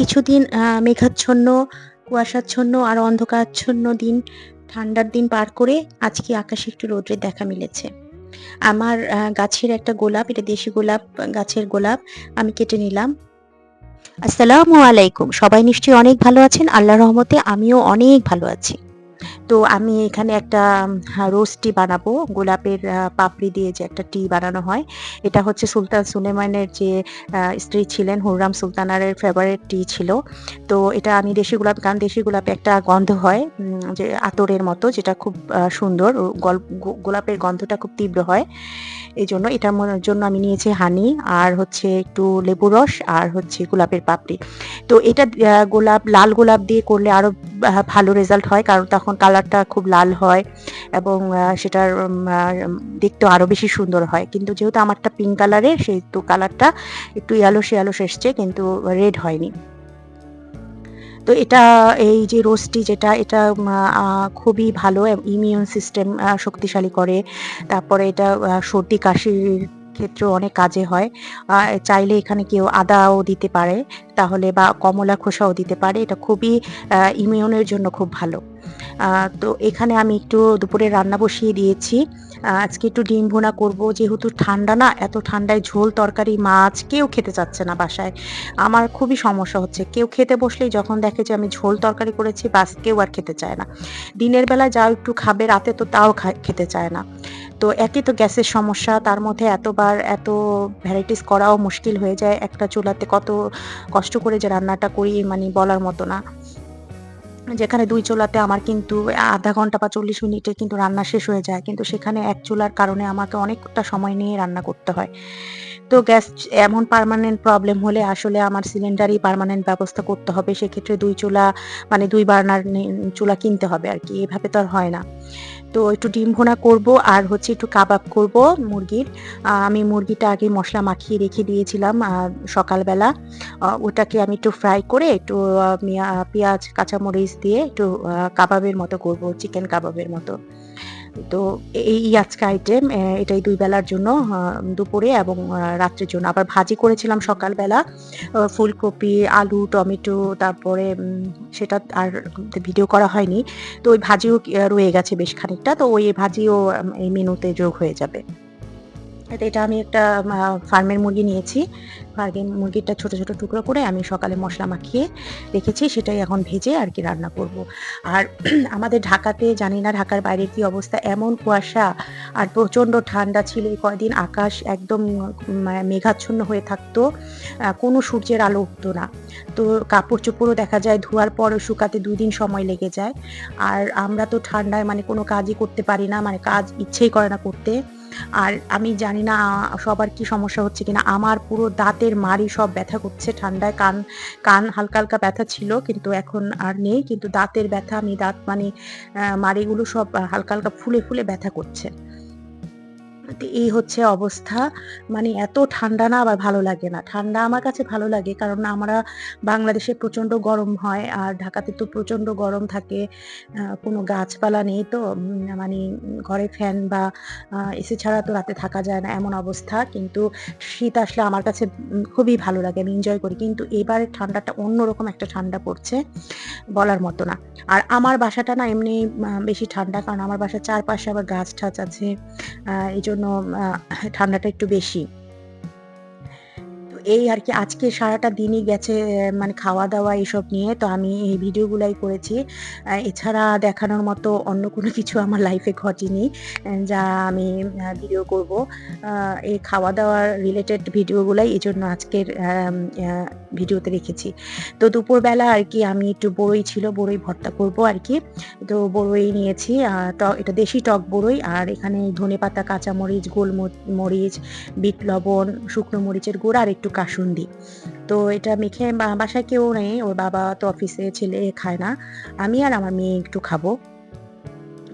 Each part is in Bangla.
কিছুদিন মেঘাচ্ছন্ন, কুয়াশাচ্ছন্ন আর অন্ধকারাচ্ছন্ন দিন, ঠান্ডার দিন পার করে আজকে আকাশে একটু রৌদ্রের দেখা মিলেছে। আমার গাছের একটা গোলাপ, এটা দেশি গোলাপ, গাছের গোলাপ আমি কেটে নিলাম। আসসালামু আলাইকুম। সবাই নিশ্চয়ই অনেক ভালো আছেন। আল্লাহর রহমতে আমিও অনেক ভালো আছি। তো আমি এখানে একটা রোজ টি বানাবো। গোলাপের পাপড়ি দিয়ে যে একটা টি বানানো হয়। এটা হচ্ছে সুলতান সুলেমানের যে স্ত্রী ছিলেন হুররাম সুলতানারের ফেভারিট টি ছিল। তো এটা আমি দেশি গোলাপ, কারণ দেশি গোলাপে একটা গন্ধ হয় যে আতরের মতো, যেটা খুব সুন্দর। গোলাপের গন্ধটা খুব তীব্র হয়। এইজন্য এটার জন্য আমি নিয়েছি হানি, আর হচ্ছে একটু লেবু রস, আর হচ্ছে গোলাপের পাপড়ি। তো এটা লাল গোলাপ দিয়ে করলে আরো ভালো রেজাল্ট হয়, কারণ তখন কালারটা খুব লাল হয় এবং সেটার দেখতেও আরো বেশি সুন্দর হয়। কিন্তু যেহেতু আমারটা পিঙ্ক কালারের, সেহেতু কালারটা একটু ইয়ালোশ এসছে, কিন্তু রেড হয়নি। তো এটা, এই যে রোস্টি যেটা, এটা খুবই ভালো, ইমিউন সিস্টেম শক্তিশালী করে। তারপরে এটা সর্দি কাশির ক্ষেত্রেও অনেক কাজে হয়। চাইলে এখানে কেউ আদাও দিতে পারে, তাহলে, বা কমলা খোসাও দিতে পারে। এটা খুবই ইমিউনের জন্য খুব ভালো। তো এখানে আমি একটু দুপুরে রান্না বসিয়ে দিয়েছি। আজকে একটু ডিম ভুনা করব, যেহেতু ঠান্ডা না, এত ঠান্ডায় ঝোল তরকারি মাছ কেউ খেতে চাচ্ছে না বাসায়। আমার খুবই সমস্যা হচ্ছে, কেউ খেতে বসলেই যখন দেখে যে আমি ঝোল তরকারি করেছি, বাস কেউ আর খেতে চায় না। দিনের বেলা যাও একটু খাবে, রাতে তো তাও খেতে চায় না। তো একই তো গ্যাসের সমস্যা, তার মধ্যে এতবার এত ভ্যারাইটিস করাও মুশকিল হয়ে যায়। একটা চুলাতে কত কষ্ট করে যে রান্নাটা করি, মানে বলার মতো না। যেখানে ২ চুলাতে আমার কিন্তু ০.৫ ঘন্টা বা ৪০ মিনিটে কিন্তু রান্না শেষ হয়ে যায়। কিন্তু সেখানে ১ চুলার কারণে আমাকে অনেকটা সময় নিয়ে রান্না করতে হয়। তো গ্যাস এমন পার্মানেন্ট প্রবলেম হলে আসলে আমার সিলিন্ডারই পার্মানেন্ট ব্যবস্থা করতে হবে। সেক্ষেত্রে ২ চুলা, মানে ২ বার্নার চুলা কিনতে হবে আরকি। এভাবে তো আর হয় না। তো একটু ডিম ভুনা করব, আর হচ্ছে একটু কাবাব করব মুরগির। আমি মুরগিটা আগে মসলা মাখিয়ে রেখে দিয়েছিলাম সকালবেলা। ওটাকে আমি একটু ফ্রাই করে একটু পেঁয়াজ, কাঁচামরিচ দিয়ে একটু কাবাবের মতো করব, চিকেন কাবাবের মতো। তো এই আজকে আইটেম, এটাই ২ বেলার জন্য, দুপুরে এবং রাত্রের জন্য। আবার ভাজি করেছিলাম সকালবেলা। ফুলকপি, আলু, টমেটো, তারপরে সেটা আর ভিডিও করা হয়নি। তো ওই ভাজিও রয়ে গেছে বেশ খানিকটা। তো ওই ভাজিও এই মেনুতে যোগ হয়ে যাবে। এটা আমি একটা ফার্মের মুরগি নিয়েছি। ফার্মের মুরগিটা ছোট, ছোট টুকরো করে আমি সকালে মসলা মাখিয়ে রেখেছি। সেটাই এখন ভেজে আরকি রান্না করব। আর আমাদের ঢাকাতে, জানি না ঢাকার বাইরের কি অবস্থা, এমন কুয়াশা আর প্রচণ্ড ঠান্ডা ছিল এই কয়দিন। আকাশ একদম মেঘাচ্ছন্ন হয়ে থাকতো। কোনো সূর্যের আলো উঠতো না। তো কাপড়-চোপড়ও দেখা যায় ধোয়ার পরও শুকাতে ২ দিন সময় লেগে যায়। আর আমরা তো ঠান্ডায় মানে কোনো কাজই করতে পারি না। মানে কাজ ইচ্ছেই করে না করতে। আর আমি জানি না সবার কি সমস্যা হচ্ছে কিনা। আমার পুরো দাঁতের মাড়ি সব ব্যথা করছে ঠান্ডায়। কান কান হালকা, হালকা ব্যথা ছিল, কিন্তু এখন আর নেই। কিন্তু দাঁতের ব্যথা, আমি দাঁত মানে মাড়িগুলো সব হালকা, হালকা ফুলে, ফুলে ব্যথা করছে। তো এই হচ্ছে অবস্থা। মানে এত ঠান্ডা না আবার ভালো লাগে না। ঠান্ডা আমার কাছে ভালো লাগে, কারণ আমরা বাংলাদেশে প্রচণ্ড গরম হয়, আর ঢাকাতে তো প্রচণ্ড গরম থাকে। কোনো গাছপালা নেই তো, মানে ঘরে ফ্যান বা এসি ছাড়া তো রাতে থাকা যায় না, এমন অবস্থা। কিন্তু শীত আসলে আমার কাছে খুবই ভালো লাগে, আমি এনজয় করি। কিন্তু এবারের ঠান্ডাটা অন্যরকম একটা ঠান্ডা পড়ছে, বলার মতো না। আর আমার বাসাটা না এমনি বেশি ঠান্ডা, কারণ আমার বাসার চারপাশে আবার গাছ-টাছ আছে। এজন্য আ ঠান্ডাটা একটু বেশি। তো এই আরকি আজকে সারাটা দিনই গেছে মানে খাওয়া-দাওয়া এসব নিয়ে। তো আমি এই ভিডিওগুলাই করেছি। এছাড়া দেখানোর মতো অন্য কোনো কিছু আমার লাইফে ঘটেনি যা আমি ভিডিও করব। আ এই খাওয়া-দাওয়ার রিলেটেড ভিডিওগুলাই এজন্য আজকের ভিডিওতে রেখেছি। তো দুপুরবেলা আরকি আমি একটু বড়ই ছিল, বড়ই ভর্তা করব আরকি। তো বড়ই নিয়েছি, এটা দেশি টক বড়ই, আর এখানে ধনেপাতা, কাঁচামরিচ, মরিচ, বিট লবণ, শুকনো মরিচের গুঁড়া আর একটু কাসুন্দি। তো এটা মেখে, বাসায় কেউ নেই, ওর বাবা তো অফিসে, ছেলে খায় না। আমি আর আমার মেয়ে একটু খাবো।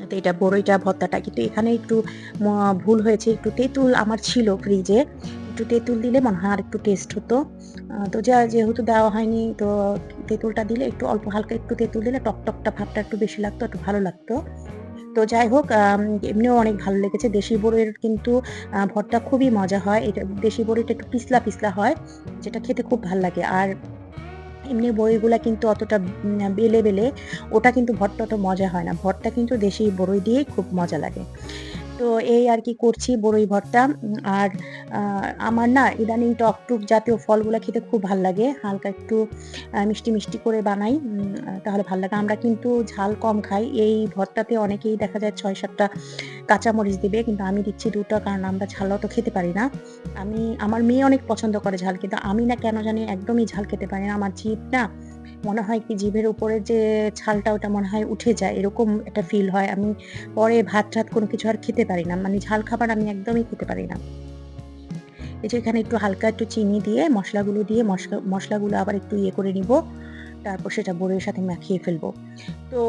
তো এটা বড়ইটা ভর্তাটা কিন্তু এখানে একটু ম ভুল হয়েছে। একটু তেঁতুল আমার ছিল ফ্রিজে। একটু তেঁতুল দিলে মনে হয় আরেকটু টেস্ট হতো। তো যেহেতু দেওয়া হয়নি, তো তেঁতুলটা দিলে একটু অল্প হালকা একটু তেঁতুল দিলে টকটকটা ভাবটা একটু বেশি লাগতো, একটু ভালো লাগতো। তো যাই হোক, এমনিও অনেক ভালো লেগেছে। দেশি বড়ইয়ের কিন্তু ভর্তা খুবই মজা হয়। এটা দেশি বড়িটা একটু পিছলা, পিছলা হয়, যেটা খেতে খুব ভাল লাগে। আর এমনি বড়ইগুলা কিন্তু অতটা বেলে, বেলে ওটা কিন্তু ভর্তা অত মজা হয় না। ভর্তা কিন্তু দেশি বড়ই দিয়েই খুব মজা লাগে। তো এই আর কি করছি বড়ই ভর্তা। আর আ আমার না ইদানিং টক-টুক জাতীয় ফলগুলা খেতে খুব ভাল লাগে। হালকা একটু মিষ্টি, মিষ্টি করে বানাই। তাহলে ভাল লাগে। আমরা কিন্তু ঝাল কম খাই। এই ভর্তাতে অনেকেই দেখা যায় ৬-৭ টা কাঁচামরিচ দিবে। কিন্তু আমি দিচ্ছি ২ টা, কারণ আমরা ঝাল অত খেতে পারি না। আমার মেয়ে অনেক পছন্দ করে ঝাল। কিন্তু আমি না কেন জানি একদমই ঝাল খেতে পারি না। আমার জিভ না মনে হয় কি জিভের উপরে যে ছালটা ওটা মনে হয় উঠে যায়। এরকম একটা ফিল হয়। আমি পরে ভাত-টাত কোনো কিছু আর খেতে পারি না। মানে ঝাল খাবার আমি একদমই খেতে পারি না। এই যে এখানে একটু হালকা একটু চিনি দিয়ে মসলাগুলো দিয়ে মসলাগুলো আবার একটু ইয়ে করে নিব। তারপর সেটা বড়ির সাথে মাখিয়ে ফেলবো। তো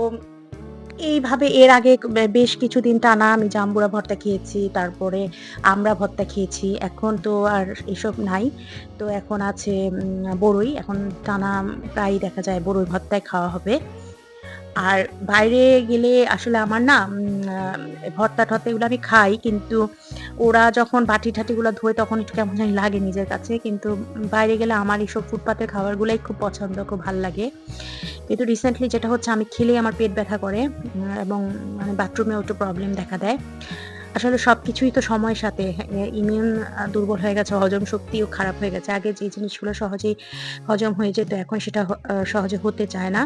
এইভাবে এর আগে বেশ কিছুদিন টানা আমি জাম্বুরা ভর্তা খেয়েছি, তারপরে আমড়া ভর্তা খেয়েছি। এখন তো আর এসব নাই। তো এখন আছে বড়ই। এখন টানা প্রায়ই দেখা যায় বড়ই ভর্তাই খাওয়া হবে। আর বাইরে গেলে আসলে আমার না ভর্তা-টর্তা এগুলো আমি খাই। কিন্তু ওরা যখন বাটি-টাটিগুলা ধোয় তখন একটু কেমন জানি লাগে নিজের কাছে। কিন্তু বাইরে গেলে আমার এসব ফুটপাতের খাবারগুলাই খুব পছন্দ, খুব ভাল লাগে। কিন্তু রিসেন্টলি যেটা হচ্ছে আমি খেলেই আমার পেট ব্যথা করে এবং মানে বাথরুমেও একটু প্রবলেম দেখা দেয়। আসলে সবকিছুই তো সময়ের সাথে ইমিউন দুর্বল হয়ে গেছে, হজম শক্তিও খারাপ হয়ে গেছে। আগে যে জিনিসগুলো সহজেই হজম হয়ে যেত এখন সেটা সহজে হতে চায় না।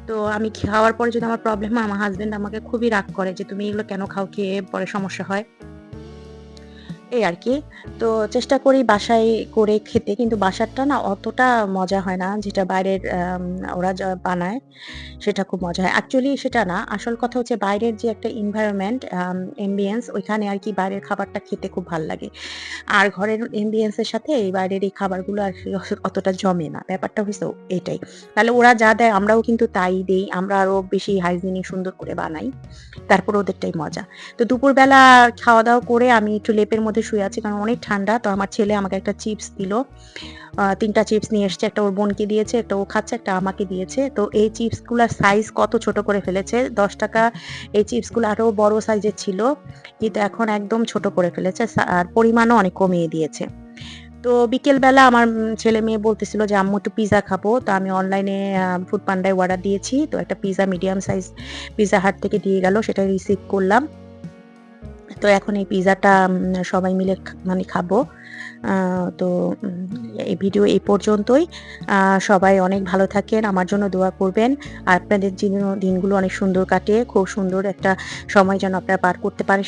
তো আমি খাওয়ার পরে যদি আমার প্রবলেম হয় আমার হাসব্যান্ড আমাকে খুবই রাগ করে যে, "তুমি এগুলো কেন খাও? খেয়ে পরে সমস্যা হয়।" এই আরকি। তো চেষ্টা করি বাসায় করে খেতে। কিন্তু বাসারটা না অতটা মজা হয় না যেটা বাইরের ওরা বানায় সেটা খুব মজা হয়। অ্যাকচুয়ালি সেটা না। আসল কথা হচ্ছে বাইরের যে একটা এনভায়রনমেন্ট অ্যাম্বিয়েন্স ওইখানে আরকি বাইরের খাবারটা খেতে খুব ভাল লাগে। আর ঘরের অ্যাম্বিয়েন্স এর সাথে এই বাইরের এই খাবারগুলো আরকি অতটা জমে না। ব্যাপারটা হইছে এটাই। তাহলে ওরা যা দেয় আমরাও কিন্তু তাই দেই। আমরা আরো বেশি হাইজিনিক সুন্দর করে বানাই। তারপরে ওদেরটাই মজা। তো দুপুরবেলা খাওয়া-দাওয়া করে আমি একটু লেপের মধ্যে শুয়ে আছি কারণ অনেক ঠান্ডা। তো আমার ছেলে আমাকে একটা চিপস দিল। ৩ টা চিপস নিয়ে এসছে। একটা ওর বোনকে দিয়েছে, একটা ও খাচ্ছে, একটা আমাকে দিয়েছে। তো এই চিপসগুলার সাইজ কত ছোট করে ফেলেছে। ৳১০ এই চিপসগুলো আরো বড় সাইজের ছিল। কিন্তু এখন একদম ছোট করে ফেলেছে। আর পরিমাণও অনেক কমিয়ে দিয়েছে। তো বিকেলবেলা আমার ছেলে-মেয়ে বলতেছিল যে, "আম্মু একটু পিজ্জা খাবো।" তো আমি অনলাইনে ফুড পান্ডায় অর্ডার দিয়েছি। তো একটা পিজ্জা মিডিয়াম সাইজ পিজ্জা হাট থেকে দিয়ে গেল। সেটা রিসিভ করলাম। তো এখন এই পিজ্জাটা সবাই মিলে মানে খাবো। আ তো এই ভিডিও এই পর্যন্তই। আ সবাই অনেক ভালো থাকেন, আমার জন্য দোয়া করবেন। আর আপনাদের দিনগুলো অনেক সুন্দর কাটে। খুব সুন্দর একটা সময় যেন আপনারা পার করতে পারেন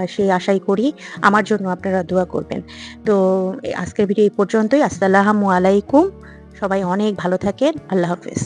সেই আশাই করি। আমার জন্য আপনারা দোয়া করবেন। তো আজকের ভিডিও এই পর্যন্তই। আসসালামু আলাইকুম। সবাই অনেক ভালো থাকেন। আল্লাহ হাফেজ।